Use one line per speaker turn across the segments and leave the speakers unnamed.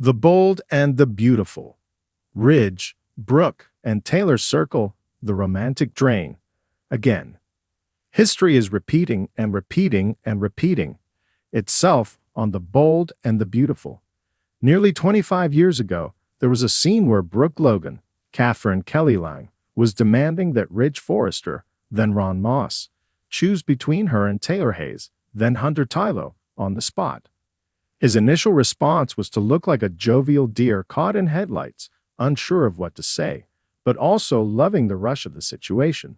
The bold and the beautiful. Ridge, Brooke, and Taylor circle the romantic drain. Again, history is repeating and repeating and repeating itself on the bold and the beautiful. Nearly 25 years ago, there was a scene where Brooke Logan, Catherine Kelly Lang, was demanding that Ridge Forrester, then Ron Moss, choose between her and Taylor Hayes, then Hunter Tylo, on the spot. His initial response was to look like a jovial deer caught in headlights, unsure of what to say, but also loving the rush of the situation.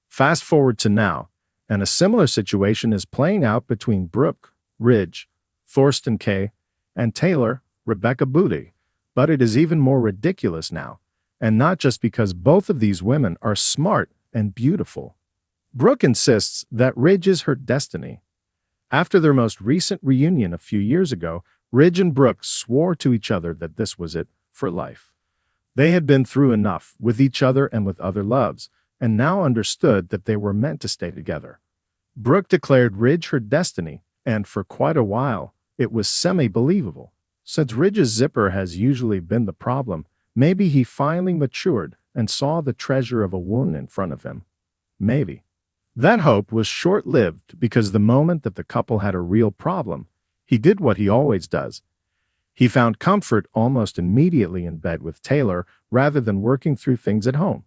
Fast forward to now, and a similar situation is playing out between Brooke, Ridge, Thorsten K., and Taylor, Rebecca Booty, but it is even more ridiculous now, and not just because both of these women are smart and beautiful. Brooke insists that Ridge is her destiny. After their most recent reunion a few years ago, Ridge and Brooke swore to each other that this was it for life. They had been through enough with each other and with other loves, and now understood that they were meant to stay together. Brooke declared Ridge her destiny, and for quite a while, it was semi-believable. Since Ridge's zipper has usually been the problem, maybe he finally matured and saw the treasure of a woman in front of him. Maybe. That hope was short-lived because the moment that the couple had a real problem, he did what he always does. He found comfort almost immediately in bed with Taylor rather than working through things at home.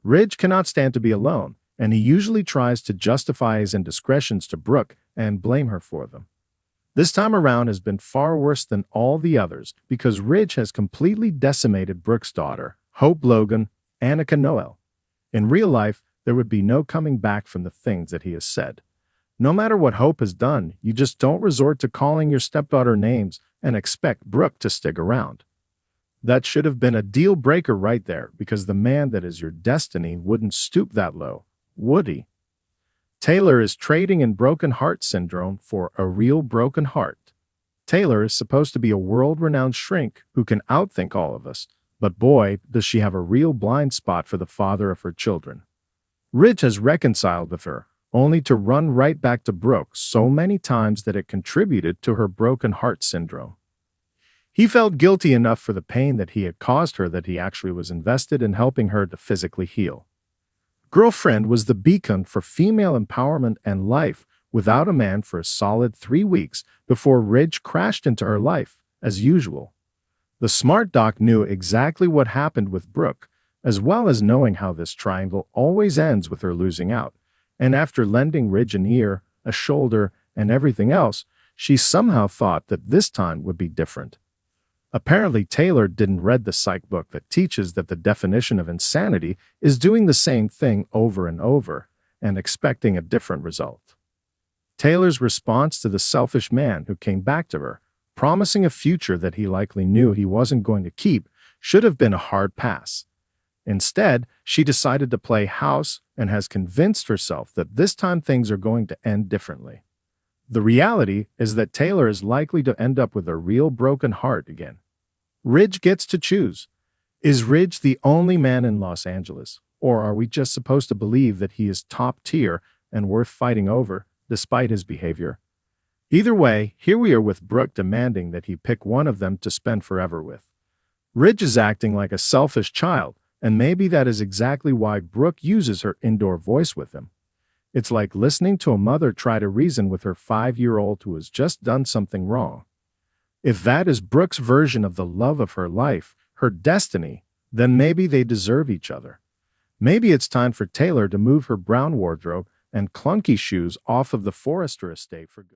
Ridge cannot stand to be alone, and he usually tries to justify his indiscretions to Brooke and blame her for them. This time around has been far worse than all the others because Ridge has completely decimated Brooke's daughter, Hope Logan, Annika Noel. In real life, there would be no coming back from the things that he has said. No matter what Hope has done, you just don't resort to calling your stepdaughter names and expect Brooke to stick around. That should have been a deal breaker right there, because the man that is your destiny wouldn't stoop that low, would he? Taylor is trading in broken heart syndrome for a real broken heart. Taylor is supposed to be a world-renowned shrink who can outthink all of us, but boy, does she have a real blind spot for the father of her children. Ridge has reconciled with her, only to run right back to Brooke so many times that it contributed to her broken heart syndrome. He felt guilty enough for the pain that he had caused her that he actually was invested in helping her to physically heal. Girlfriend was the beacon for female empowerment and life without a man for a solid 3 weeks before Ridge crashed into her life, as usual. The smart doc knew exactly what happened with Brooke, as well as knowing how this triangle always ends with her losing out, and after lending Ridge an ear, a shoulder, and everything else, she somehow thought that this time would be different. Apparently, Taylor didn't read the psych book that teaches that the definition of insanity is doing the same thing over and over and expecting a different result. Taylor's response to the selfish man who came back to her, promising a future that he likely knew he wasn't going to keep, should have been a hard pass. Instead, she decided to play house and has convinced herself that this time things are going to end differently. The reality is that Taylor is likely to end up with a real broken heart again. Ridge gets to choose. Is Ridge the only man in Los Angeles, or are we just supposed to believe that he is top tier and worth fighting over, despite his behavior? Either way, here we are with Brooke demanding that he pick one of them to spend forever with. Ridge is acting like a selfish child, and maybe that is exactly why Brooke uses her indoor voice with him. It's like listening to a mother try to reason with her 5-year-old who has just done something wrong. If that is Brooke's version of the love of her life, her destiny, then maybe they deserve each other. Maybe it's time for Taylor to move her brown wardrobe and clunky shoes off of the Forrester estate for good.